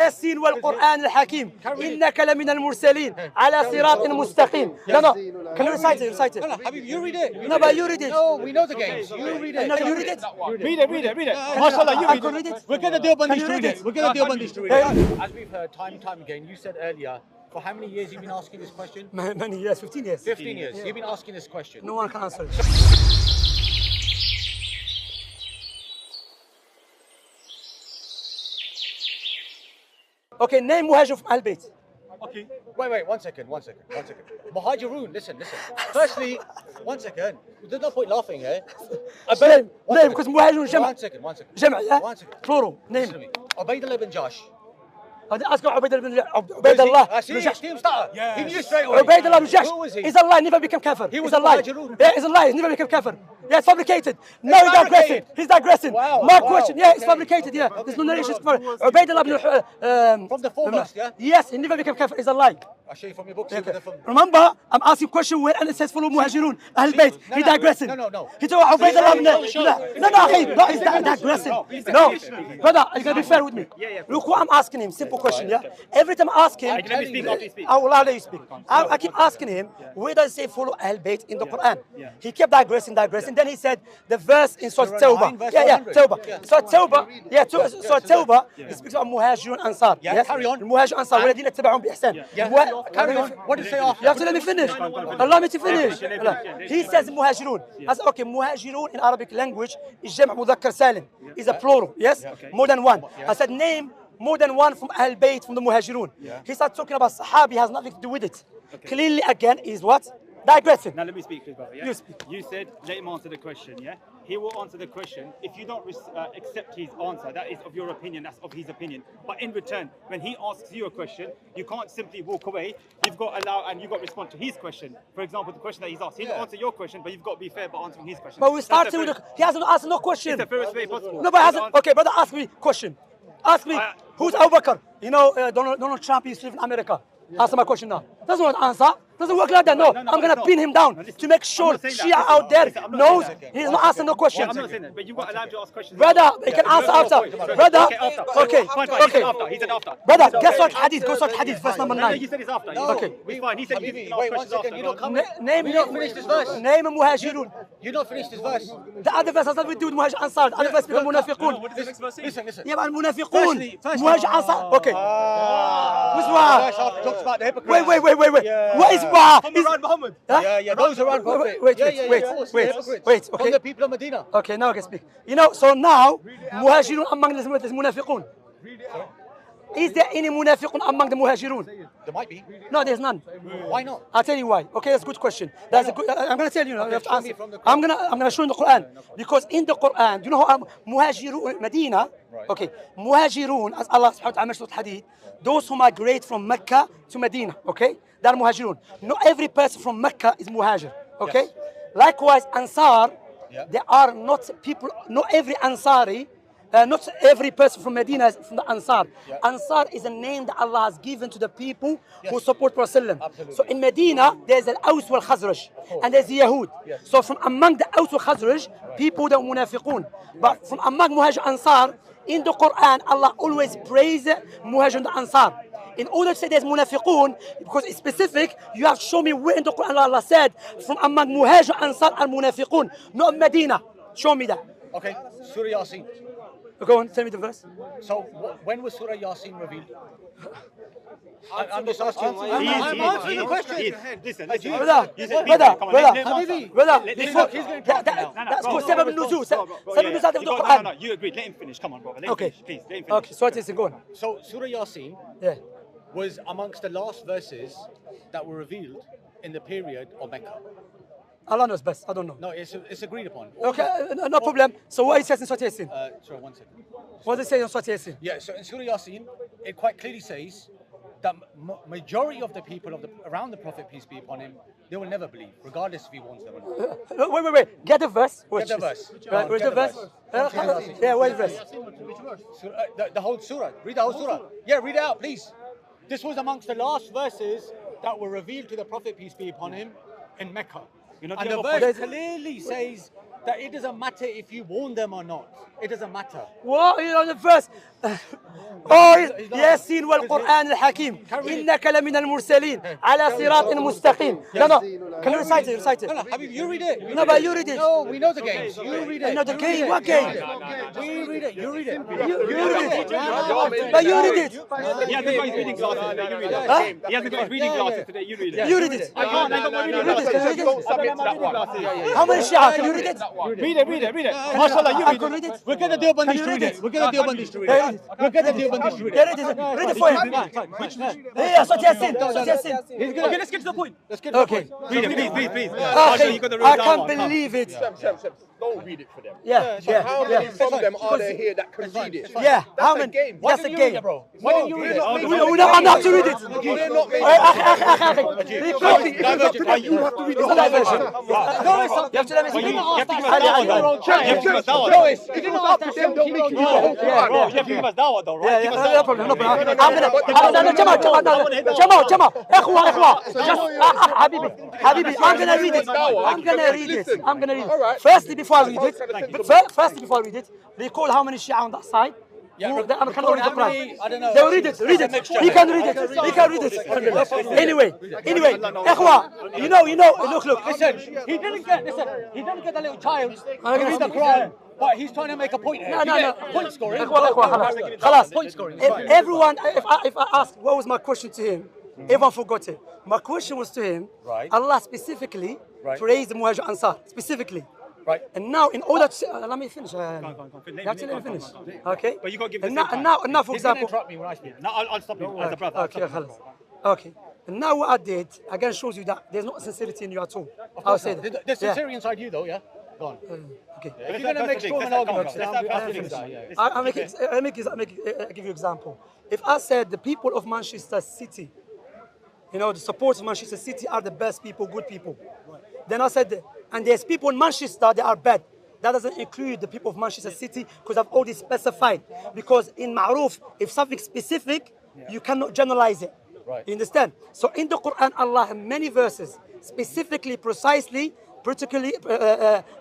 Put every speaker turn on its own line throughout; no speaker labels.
ياسين والقرآن الحكيم إنك لمن المرسلين على صراط مستقيم. No, no. Can you recite it? Recite it.
No, Habib, you read it.
No, but you read it.
No, we know the games. You read it.
No, you read it.
Read it. MashaAllah, you read it. We're going to deal
Can you read it?
We're going to deal on this to read it. As we've heard time and time again, you said earlier, for how many years you've been asking this question?
Many years, 15 years.
15 years. You've been asking this question.
No one can answer it. Okay, name muhajir from al-bayt.
Okay. Wait, one second. Muhajirun, listen. Firstly, one second. There's no point laughing here.
Name, because muhajirun جمع.
One second.
جمع, yeah?
One second.
Plural, name.
Ubaydullah ibn Josh.
Ask Ubaydullah ibn Josh.
He knew straight away.
Ubaydullah ibn Josh.
Who was he?
He's a lie, never became kafir.
He was
a lie.
Muhajirun.
Yeah, he's a lie, he's never became kafir. Yeah, it's fabricated. No, he's digressing. He's digressing. More question. Yeah, it's fabricated. Yeah, there's no narration for it. Ubaydullah ibn
From the foremost, yeah?
Yes, he never became kafir. He's a lie.
I'll show you from your books.
Okay. Remember, I'm asking question where and it says follow muhajirun, ahl bayt. He digressing.
No.
He told Ubaydullah ibn No, he's digressing. No, brother, are you gonna be fair with me? Look what I'm asking him. Simple question, yeah? Every time I ask him, I will allow you speak. I keep asking him, where does it say follow ahl bayt in the Quran? He kept digressing. Then he said the verse in Surah Tawbah. Tawbah. Surah Tawbah, it speaks about muhajirun ansar.
Yes, carry on.
المهاجر انصار والذين اتبعهم باحسان.
Carry on. What did he say after?
You have to let me finish. Allow me to finish. He says muhajirun. I said, okay, muhajirun in Arabic language is جمع مذكر سالم. Is a plural, yes? More than one. I said name more than one from Ahl Bayt, from the muhajirun. He started talking about Sahabi, has nothing to do with it. Clearly again is what? Digressing.
Now let me speak, please, brother. Yeah?
You speak.
You said let him answer the question, yeah? He will answer the question. If you don't accept his answer, that is of your opinion, that's of his opinion. But in return, when he asks you a question, you can't simply walk away. You've got to allow and you've got to respond to his question. For example, the question that he's asked. He'll answer your question, but you've got to be fair by answering his question.
But we started with he hasn't asked no question.
It's the fairest way possible.
No, but hasn't. Okay, brother, ask me question. Ask me who's Abu Bakr? You know, Donald Trump used to live in America. Answer my question now. Doesn't want to answer. Doesn't work like that. No, I'm going to pin him down to make sure Shia out there knows he's not asking no questions.
I'm not saying that, but you've got allowed to ask questions.
Brother, he can answer after. Brother, okay.
He said after.
Brother, guess what hadith? Go to hadith, verse number 9.
You said it's after.
Okay.
It's fine. He said you can ask
Wait 1
questions
second.
after.
You don't come.
Name
finished this verse.
Name muhajirun.
You don't finish this verse.
The other verse has nothing to do with muhajir ansar. The other verse is munafiqun.
Listen.
Yeah, but munafiqun. Muhajir ansar. Okay. What's wrong?
Talks about the hypocrites.
Wait. What is wrong?
Muhammad. Yeah. Those around Prophet.
Wait. Okay.
From the people of Medina.
Okay, now I can speak. You know, so now, muhajirun among the munafiqun. Is there any munafiqun among the muhajirun?
There might be.
No, there's none.
Why not?
I'll tell you why. Okay, that's a good question. That's a good. I'm going to tell you. You have to answer. I'm gonna show you in the Quran because in the Quran, do you know how muhajirun Medina? Okay, muhajirun, as Allah subhanahu wa ta'ala mentioned in Hadith, those who migrate from Mecca to Medina. Okay, they're muhajirun. Not every person from Mecca is muhajir. Okay, likewise Ansar, they are not people. Not every Ansari. Not every person from Medina is from the Ansar. Ansar is a name that Allah has given to the people who support Prophet. So in Medina, there's an Aus wal Khazraj and there's the Yahud. So from among the Aus wal Khazraj, people that are munafiqun. But from among Muhajir Ansar, in the Quran, Allah always praises Muhajir and Ansar. In order to say there's munafiqun, because it's specific, you have to show me where in the Quran Allah said, from among Muhajir Ansar and munafiqun, not Medina. Show me that.
Okay, Surah Yasin.
Go on, tell me the verse.
So, when was Surah Yasin revealed? I'm just asking.
I'm
answering the question.
Listen.
Brother, that's called Sabab al-Nuzul. Sabab al-Nuzul of the Quran.
No, you agreed. Let him finish. Come on, brother.
Okay.
Please, let him finish.
Okay, so what is it going?
So, Surah Yasin was amongst the last verses that were revealed in the period of Mecca.
Allah knows best. I don't know.
No, it's agreed upon.
Okay, no problem. So what it says in Surah Yasin?
Sorry, 1 second.
What does it say in Surah Yasin?
Yeah, so in Surah Yasin, it quite clearly says that majority of the people around the Prophet, peace be upon him, they will never believe, regardless if he warns them or not.
Wait. Get the verse.
Get the verse.
Right, where's the verse? Yeah, where's the verse?
The whole surah. Read the whole surah. Yeah, read it out, please. This was amongst the last verses that were revealed to the Prophet, peace be upon him, in Mecca. And the verse clearly says that it doesn't matter if you warn them or not. It doesn't matter.
Well, you know the verse. ياسين والقرآن الحكيم إنك لمن المرسلين على صراط مستقيم. No. Can you recite it? Recite it.
No, Habib, you read it.
No, but you read it.
No, we know the games. You read it.
You know the game? What game?
We read it. You read it.
You read it. But you read it.
He hasn't got his reading glasses today. You read it.
Huh?
He hasn't got his reading glasses today. You read it.
You read it.
I can't. I got my reading
Read it.
glasses.
Can you read it?
I don't have my reading glasses.
How many Shia? Can you read it?
Read it. MashaAllah, you
I
read
can
it.
read it.
We're going to do a bundish to read it. We're going to do a bundish to read it. We're going to do a bundish to read
Yeah,
it.
read it for him. Yeah, صوت ياسين. صوت ياسين.
Okay, let's get to the point.
Let's get to the
Okay.
point.
Read it, please. I'll show you got the real
I
down
can't
one.
believe it.
Sam, don't read it for them.
Yeah.
How many from them are there here that can read it?
Yeah. How
That's a
many?
game.
Why
That's a
didn't you read
game.
it, bro? Why didn't you read it?
We know how to read it.
We're not making
You have to read the whole diversion. You have to let me see.
You have to give us dawah, though. You have to give us dawah.
If you don't ask them, don't make you the whole
Bro,
Quran.
you have to give us dawah, though, right?
Yeah, no problem. جماعة حبيبي I'm gonna read it. Firstly, before I read it, recall how many Shia on that side.
Yeah,
I can read the Quran.
I don't know.
They will read it. He can read it. Anyway, إخوة, you know, look.
Listen, he didn't get the little child to read the Quran, but he's trying to make a point here.
No.
Point scoring.
إخوة, خلاص.
Point scoring.
Everyone, if I ask what was my question to him, everyone forgot it. My question was to him,
Right.
Allah specifically praised the Muhajir Ansar, specifically.
Right.
And now, in order to let me finish.
Go on.
You have to let me finish. Okay.
But you got to give the
And
same
now,
time.
for
He's going to
example.
interrupt me when I speak.
No, I'll stop you as a brother.
Okay, خلاص. Okay. And now what I did again shows you that there's no sincerity in you at all. I'll say that.
There's sincerity inside you, though, yeah? Go on.
Okay.
If you're going to make strong arguments,
Let me give you an example. If I said the people of Manchester City, the supporters of Manchester City are the best people, good people. Then I said, and there's people in Manchester that are bad. That doesn't include the people of Manchester City because I've already specified. Because in Ma'ruf, if something specific, you cannot generalize it.
Right.
You understand? So in the Quran, Allah in many verses, specifically, precisely, particularly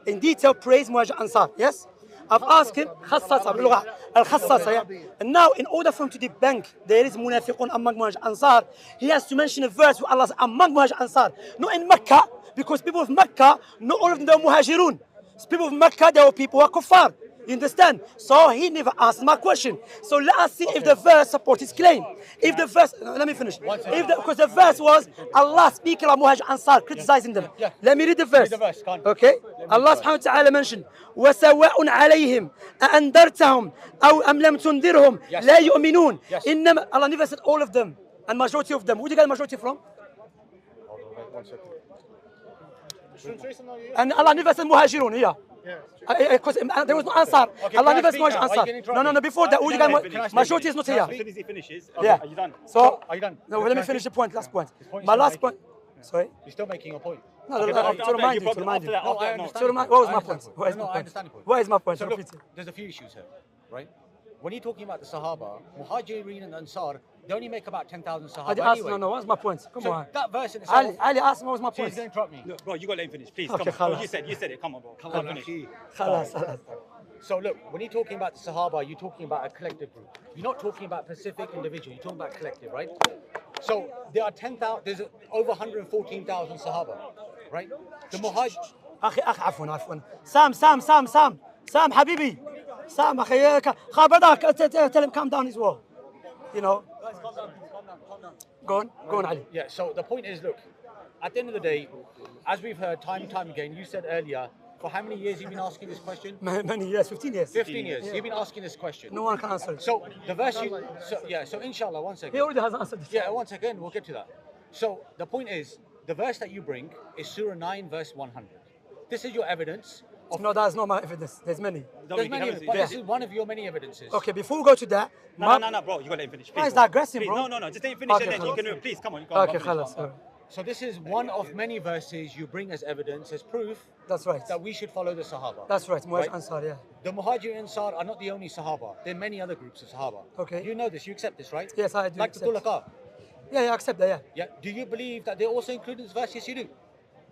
in detail, praise Muhajir Ansar. Yes? I've asked him, and now in order for him to debunk there is munafiqun among Muhajir Ansar, he has to mention a verse where Allah says among Muhajir Ansar, not in Mecca, because people of Mecca, not all of them are muhajirun. People of Mecca, they were people who are kuffar. You understand? So he never asked my question. So let us see if the verse supports his claim. If the verse, let me finish. Because the verse was Allah speaking about Muhajir Ansar, criticizing them. Let me read the verse. Okay? Allah subhanahu wa ta'ala mentioned, وَسَوَاءٌ عَلَيْهِمْ أَأَنذَرْتَهُمْ أَوْ أَمْ لَمْ تُنذِرْهُمْ لَا يُؤْمِنُونَ إِنَّمَا Allah never said all of them and majority of them. Who did you get the majority from? And Allah never said Muhajirun here. Because there was no answer. Allah never said Muhajir Ansar. No. Before that, who did you get majority is not here.
As soon as he finishes,
Yeah.
are you done?
So,
Are you done?
no, let me finish the point. Last point.
point
My
is
last
still
point. Sorry.
You're still making a point.
No,
Okay,
to
but after
remind
that,
you. To remind you.
after
No, I
that,
understand.
To remind. What was my
I
point?
understand.
What is
No,
my
I
point?
understand the point.
What is my point?
So
Repeat
look,
it.
there's a few issues here, right? When you're talking about the Sahaba, Muhajirin and Ansar, they only make about 10,000
I
Sahaba
did ask,
anyway.
no, what's my point? Come
So
on.
that verse in itself,
Ali asked me what was my
please
point.
don't interrupt me.
Look, bro, you got to let him finish, please.
Okay,
Come on.
خلاص.
You said it. Come on, bro.
Come on,
finish.
خلاص.
So look, when you're talking about the Sahaba, you're talking about a collective group. You're not talking about specific individual. You're talking about collective, right? So there are 10,000. There's over 114,000 Sahaba, right? The Muhajir.
أخي عفوا سام حبيبي سام أخي خابرك tell him calm down as well. Go on Ali.
Yeah. So the point is, look, at the end of the day, as we've heard time and time again, you said earlier, for how many years you've been asking this question?
Many years, 15 years.
15 years. You've been asking this question.
No one can answer it.
So the verse so inshallah, one
He
second.
already has answered it.
Yeah, one second, we'll get to that. So the point is, the verse that you bring is Surah 9, verse 100. This is your evidence.
No, that's not my evidence. There's many.
There's many, but this is one of your many evidences.
Okay, before we go to that.
No, bro. You got to let him finish.
Why is
please,
that
bro.
aggressive,
Please,
bro?
No. Just let him finish
Okay,
and then you
خلاص.
can please come on. Go on,
Okay,
finish.
خلاص.
So this is one of many verses you bring as evidence, as proof
That's right.
that we should follow the Sahaba.
That's right. Muhajir
Right.
Ansar, yeah.
The Muhajir and Ansar are not the only Sahaba. There are many other groups of Sahaba.
Okay.
You know this, you accept this, right?
Yes, I do
Like
accept.
the Tulaka.
Yeah, I accept that, yeah.
Yeah. Do you believe that they also include this verse? Yes, you do.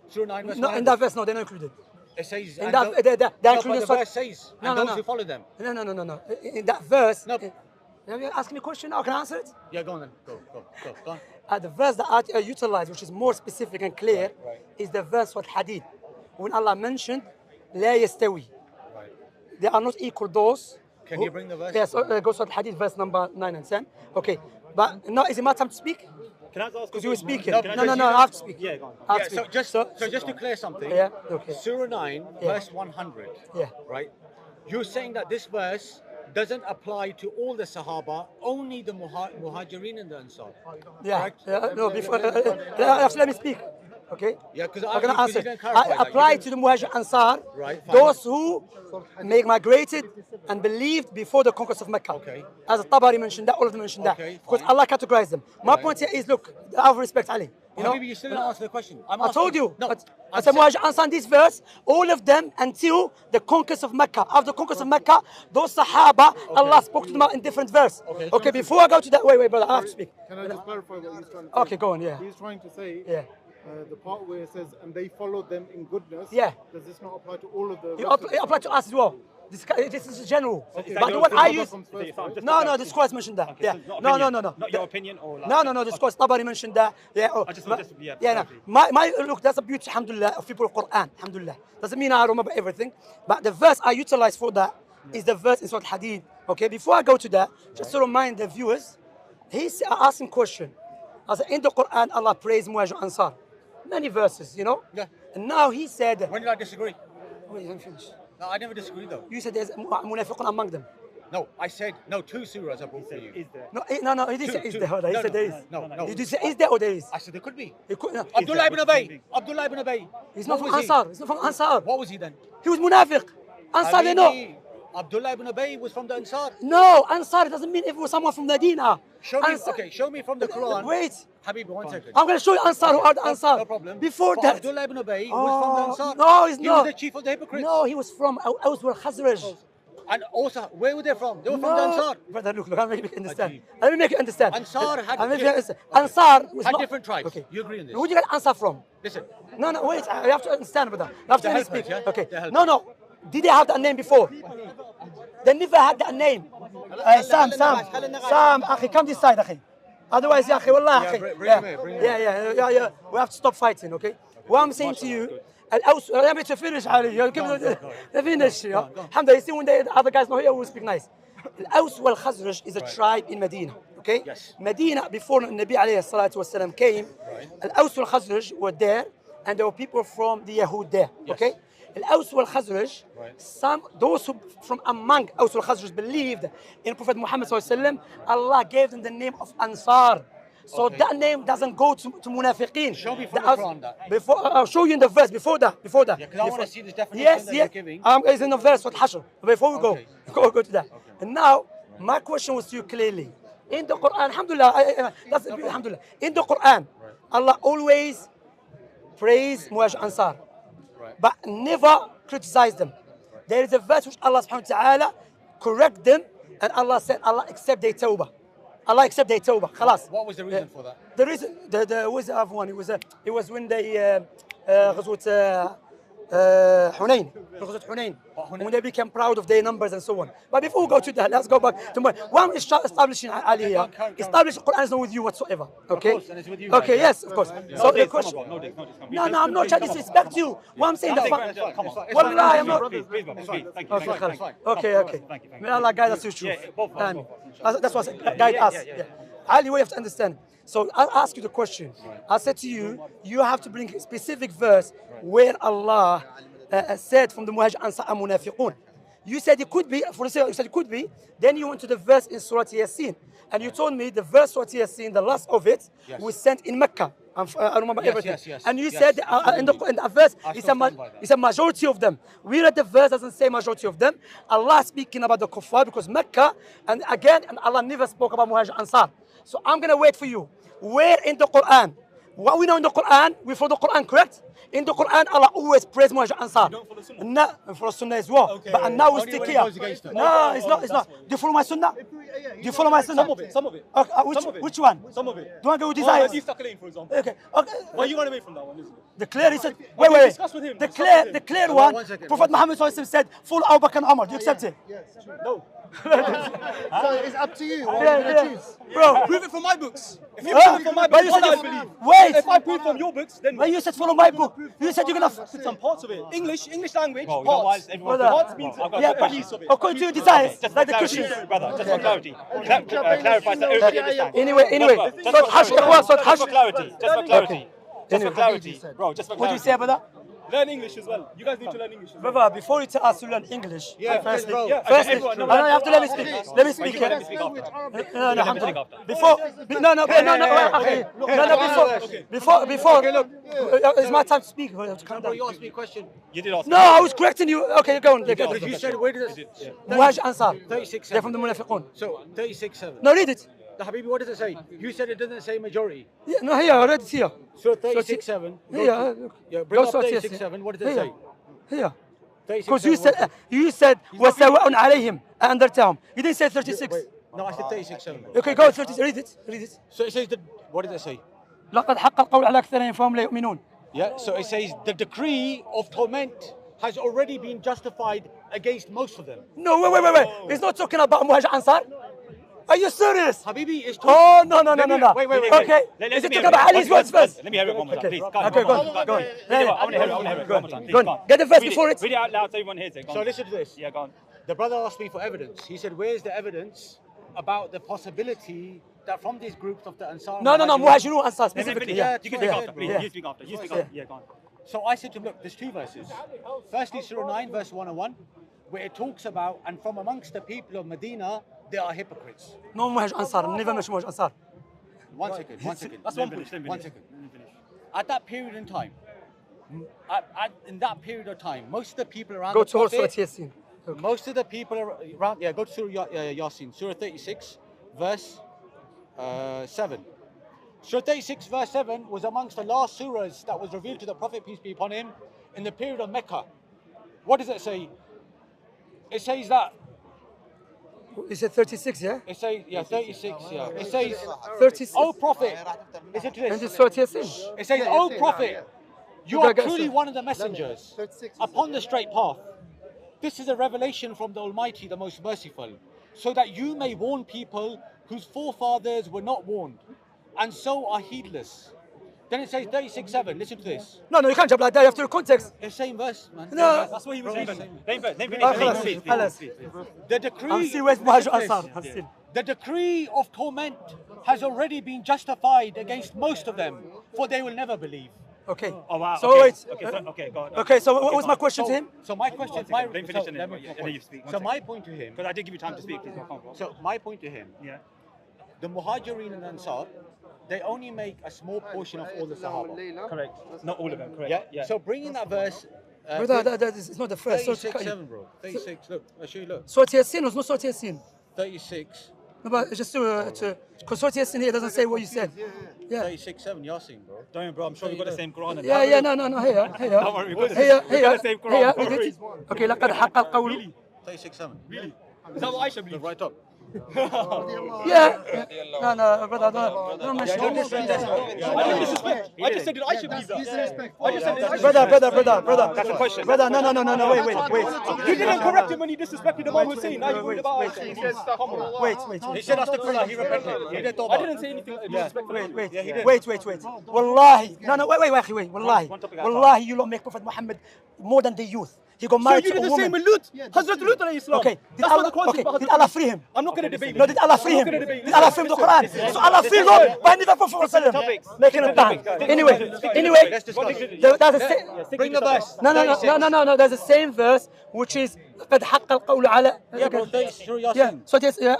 Surah 9, verse
No,
100.
in that verse, no, they're not included.
It says,
In
and
that,
those-
they're
no, but
included.
the verse says, and those who follow them.
No. In that verse,
No,
You're asking me a question now, can I answer it?
Yeah, go on then. Go on.
The verse that I utilize, which is more specific and clear, is the verse of Hadith. When Allah mentioned, لا يستوي. They are not equal those.
Can you bring the verse?
Yes, go to Hadith, verse number 9 and 10. Okay, but now is it my time to speak?
Can I ask?
Because you were speaking.
No,
No, I have to speak.
Yeah, go on.
I have to
Yeah,
speak.
so just to clear something.
Yeah, okay.
Surah 9, verse 100.
Yeah.
Right? You're saying that this verse doesn't apply to all the Sahaba, only the Muhajirin and the Ansar.
Yeah,
Correct?
no, before, let me speak. Okay?
Yeah, because
I'm going to answer.
didn't clarify
I
that.
apply to the Muhajir Ansar,
Right, fine.
those who migrated and believed before the conquest of Mecca.
Okay.
As Tabari mentioned that, all of them mentioned
Okay,
that. Because
fine.
Allah categorized them. My point here is, look, I have respect, Ali. You know?
Maybe you still didn't answer the question.
I
asking-
told you.
No,
But
I'm
as a
saying-
Muhajir Ansar in this verse, all of them until the conquest of Mecca. After the conquest of Mecca, those Sahaba, Allah spoke to them out in different verse. Okay, before I go to that, wait, brother, I have to speak.
Can I just clarify what he's trying to say?
Okay, go on, yeah.
He's trying to say
Yeah.
the part where it says, and they followed them in goodness.
Yeah.
Does this not apply to all of the
It apply to us as well. This is general.
Is that
But
your
what I
opinion?
use.
Is it just
No,
about-
the scholars mentioned that.
Okay,
Yeah.
so it's not
No,
opinion.
no.
Not your opinion or like.
No, the scholars Tabari mentioned that. Yeah. Oh,
I just
but-
want to be
yeah, no. My look, that's a beauty, alhamdulillah, of people of Quran. Alhamdulillah. Doesn't mean I remember everything. But the verse I utilize for that is the verse in Surah Hadith. Okay, before I go to that, just to remind the viewers, he's asking question. I said, in the Quran, Allah praised Muhajir Ansar. Many verses, you know?
Yeah.
And now he said,
When did I disagree?
wait, let me finish.
No, I never disagree though.
You said there's munafiqun among them.
No, I said, no, 2 surahs I brought for you.
Is there?
No, he didn't say is
Two.
there. Hold on, he
No,
said
no,
there is.
no.
Did you say is there or there is?
I said there could be.
He could, no.
Abdullah ibn
Which
Ubay.
thing?
Abdullah ibn Ubay.
He's not
What
from
was he?
Ansar. He's not from Ansar.
What was he then?
He was munafiq. Ansar, they know.
Habibi, Abdullah ibn Ubay was from the Ansar.
No, Ansar doesn't mean if it was someone from Medina.
Show me,
Ansar-
okay, show me from the Quran.
Wait,
Habibi, 1 second.
I'm going to show you Ansar who are the Ansar.
No problem.
Before
But
that.
Abdullah ibn Ubay was from the Ansar.
No, he's
He
not.
was the chief of the hypocrites.
No, he was from Aus wal Khazraj.
And also, where were they from? They were from the Ansar.
Brother, look, I'm making you understand.
Ajib.
Let me make you understand.
Ansar had
Let me make
di-
you understand. Ansar was
Had
not-
different tribes.
Okay.
You agree on this?
Who did you get Ansar from?
Listen,
No, wait. I have to understand, brother. You have to
The
let me
helpers,
speak.
yeah?
Okay.
The helpers.
No. Did they have that name before? They never had that name. Sam, akhi, come this side, akhi. Otherwise, ya akhi, wallah,
Yeah,
akhi.
bring him here, bring him
Yeah. We have to stop fighting, okay? What I'm saying to you, let me to finish, Ali. Finish. Alhamdulillah, you see when the other guys not here, we'll speak nice. Al-Aus wal Khazraj is a tribe in Medina. Okay?
Yes.
Medina, before Nabi alayhi salatu wasalam came, Al-Aus wal Khazraj were there, and there were people from the Yahud there. Okay? Al-Aus wal Khazraj, those who from among Aus wal Khazraj believed in Prophet Muhammad sallallahu alaihi wasallam, Allah gave them the name of Ansar. So that name doesn't go to Munafiqeen.
Show me from the Quran that.
Before, I'll show you in the verse before that.
Yeah, 'cause I wanna see this definition that you're giving.
It's in the verse with Hashr. Before we go,
Okay.
go to that. And now, my question was to you clearly. In the Quran, alhamdulillah, that's alhamdulillah. In the Quran, Allah always praise Muhajir Ansar, but never criticize them. There is a verse which Allah subhanahu wa ta'ala correct them, and Allah said, Allah accept their tawbah. Allah accept their tawbah. Khalas.
what was the reason for that?
The reason, the was the other one. It was when they غزوة Hunayn, غزوة Hunayn, when they became proud of their numbers and so on. But before we go to that, let's go back to what I'm establishing Ali here. Establish Quran is not with you whatsoever. Okay.
course, and it's with you,
Okay.
right?
Yes, of course. So the question.
No, come on.
No, I'm not trying to disrespect you. What I'm saying that.
Come on.
Wallahi, I'm not.
Please, thank you.
Okay,
Thank you.
khalas. Okay.
Thank you.
May Allah guide us to truth.
Yeah, both of us,
Amen.
both of us,
That's what I said. Guide us. Yeah. Ali, we have to understand. So I'll ask you the question. I said to you, you have to bring a specific verse where Allah said from the Muhajir Ansar and Munafiqun. You said it could be, for example, you said it could be, then you went to the verse in Surah Yasin. And you told me the verse Surah Yasin, the last of it, was sent in Mecca. I remember everything.
Yes.
And you
Yes,
said in the verse,
I
it's
still stand by that.
it's a majority of them. We read the verse doesn't say majority of them. Allah speaking about the kuffar because Mecca, and Allah never spoke about Muhajir Ansar. So I'm going to wait for you. Where in the Quran? What we know in the Quran, we follow the Quran, correct? In the Quran, Allah always praise Muhajir Ansar.
don't follow Sunnah?
No, I follow Sunnah as well.
Okay.
But now we
Only
stick
when it
here.
goes against it.
No, it's not. It's not. Do you follow my Sunnah? Do you follow my Sunnah?
Some of it, some of it.
Okay,
Some of it.
which one?
Some of it.
Do I go with
Oh,
desires?
East Lane, for example.
Okay. Okay.
Well, you run away from that one, isn't it?
The clear, he said,
Okay,
wait.
discuss with him,
The
discuss with him.
clear
Hold on,
one,
1 second,
Prophet Muhammad said, follow Abu Bakr and Umar. Do you accept it?
No.
So it's up to you. What
Yeah,
are you
yeah.
gonna choose?
Bro,
Prove it from my books. If you
Huh?
prove it from my
But
books,
you said
what I
you-
believe.
wait.
If I prove from your books, then
but you said follow my book. You said you're gonna.
put some parts of it. English language,
Bro, you know why
parts.
is everyone-
Brother.
Parts means
I've got
Yeah,
a
but
question.
according to your desires,
Just
like the
for
Christians.
clarity, brother, just for clarity. Clarify so everybody understands.
Anyway,
Just for
Hash
clarity.
Taqwa,
Just for clarity. Just for clarity. Just for
Anyway.
clarity. Bro, just for
What do you
clarity.
say about that?
Learn English as well. You guys need to learn English as well.
Brother, before you tell us to learn English,
Yeah,
firstly,
bro.
Yeah,
firstly,
everyone,
no,
no,
you have to let me speak. Let me speak.
You gotta let me speak after.
No,
Let me speak after.
before, it's my time to speak. Calm
Bro, you
down.
asked me a question.
You did ask
No, I was correcting you. Okay, go on.
Because you said, where does it?
Muhaj Ansar.
36.
They're from the Munafiqun.
So 36:7.
No, read it.
The Habibi, what does it say? You said it doesn't say majority.
Yeah, no, here, I read it here.
So 36:7.
Here,
Yeah, bring
go
up
to
36:7. What does it say?
Here.
36:7.
Because you said وَسَوَاءٌ عَلَيْهِمْ أَنذَرْتَهُمْ. You didn't say 36.
Wait, no, I said 36:7.
Okay, go 36. Read it.
So it says what does it say?
لقد حق القول على أكثرهم فهم لا يؤمنون.
Yeah, so it says the decree of torment has already been justified against most of them.
No, wait. He's not talking about Muhaj Ansar. Are you serious?
Habibi is
Oh, no.
Wait.
Okay. Is it talking about Ali's words first?
Let me hear it one more time, please.
Okay, go on.
I want to hear it one more time. Please,
Go on.
go on.
Get the verse
Read
before it.
Read it out loud so everyone hears it. Go
So
on.
listen to this.
Yeah, go on.
The brother asked me for evidence. He said, where's the evidence about the possibility that from these groups of the Ansar...
No, Muhajirun Ansar
Let me
specifically.
finish.
Yeah.
You can speak after, please.
Yeah.
You speak after. You speak after. Yeah, go on.
So I said to him, look, there's two verses. Firstly, Surah 9, verse 101, where it talks about, and from amongst the people of Medina, there are hypocrites.
No Muhaj Ansar. Never mention Muhaj Ansar.
One second.
That's one push.
One second. At that period in time, in that period of time, most of the people around
Go
the
to also
Prophet,
Yasin.
most of the people around, go to Surah Yasin, Surah 36, verse 7. Surah 36, verse 7 was amongst the last surahs that was revealed to the Prophet, peace be upon him, in the period of Mecca. What does it say? It says that,
You said 36, yeah?
it says, 36, yeah. It says,
36.
O Prophet, listen to
And
this.
it's Surah Yasin.
It says, O Prophet, you
Did I
are
get
truly
some?
one of the messengers
36.
upon the straight path. This is a revelation from the Almighty, the Most Merciful, so that you may warn people whose forefathers were not warned, and so are heedless. Then it says 36:7. Listen to this.
No, you can't jump like that. You have to context.
It's the same verse, man.
No.
That's what he was saying.
خلاص.
The decree.
I'm still with Muhaj
listen to this.
Ansar. I'm still.
The decree of torment has already been justified against most of them, for they will never believe.
Okay.
Oh, wow.
So
okay.
wait.
Okay, go on.
Okay, so what was
go
my
on.
question to him?
So my question,
Let me finish and then you speak.
So my point to him.
Because I did give you time to speak. Please, go on.
So my point to him.
Yeah.
The Muhajirin and Ansar, they only make a small portion of all the Sahaba.
Correct. Not all of them. Correct.
Yeah. So bring in that verse.
Brother, that is not the first.
36:7, bro. 36. Look, I'll show you. Look.
Surah Yasin was not Surah Yasin.
36.
No, but it's just because Surah Yasin here doesn't say what you said. Yeah.
36:7. Yasin, bro.
Don't worry, bro. I'm sure we've got the same Quran.
Yeah, no, here.
Don't worry, we've got
Here,
the same Quran. Don't worry.
Okay, لقد حق القول.
36:7.
Really? Is that what Aisha believes?
Right up.
Yeah. No, brother, don't mention
I didn't disrespect. I just said, did Aisha believe that? I just said, did Aisha
Brother.
That's a question.
Brother, no, wait.
You didn't correct him when he disrespected Imam Hussein. Now you're worried about Aisha. Come on.
Wait.
He said astaghfirullah, he repented. He did
I
tawbah.
didn't say anything disrespectful.
Wait. Wallahi. No, wait. Wallahi, you don't make Prophet Muhammad more than the youth. He got
So
married
you
to a
did the
woman.
same with Lut. Hazrat Lut alayhi salam.
Okay,
That's what the Quran says about
did
Hazrat
Allah
Lut.
free him?
I'm not going to debate.
No, did Allah free him?
I'm not gonna debate.
Did Allah free him the Quran? So Allah freed him by the Prophet ﷺ. Making it done. Anyway,
Let's discuss.
that's the same.
Bring the verse.
No. There's the same verse which is قد حق القول على.
Yeah, bro. 36 through
Yeah.
Yasin.
So yes, yeah.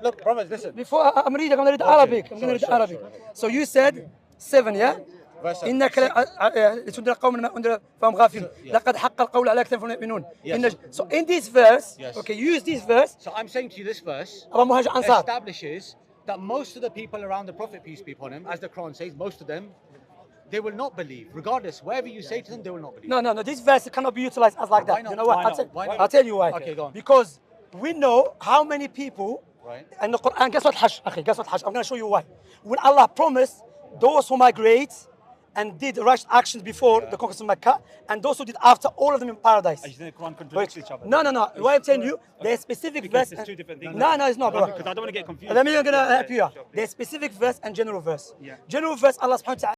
Look, brothers, listen.
Before I'm gonna read Arabic. I'm gonna read Arabic. So you said 7, yeah?
Verse 7.
إنك لتنذر قوم ما أنذر فهم غافلون لقد حق القول على أكثر فهم يؤمنون. So in this verse, okay, use this verse.
So I'm saying to you, this verse
about Muhajir Ansar.
establishes that most of the people around the Prophet, peace be upon him, as the Quran says, most of them, they will not believe. Regardless, whatever you say to them, they will not believe.
No. This verse cannot be utilized as like that.
Why not?
You know what?
Why not? Why not?
I'll tell you why.
Okay, go on.
Because we know how many people
Right.
in the Quran. Guess what, Hajj? Okay, guess what, Hajj? I'm going to show you why. When Allah promised those who migrate and did rash actions before the conquest of Mecca, and those who did after, all of them in paradise.
As you think the Quran contradicts each other.
No. What I'm telling you, there's specific
Because
verse.
it's two different things.
No, it's not, bro.
Because I don't want to get confused.
Let me gonna help you out. There's specific verse and general verse.
Yeah.
General verse, Allah subhanahu wa ta'ala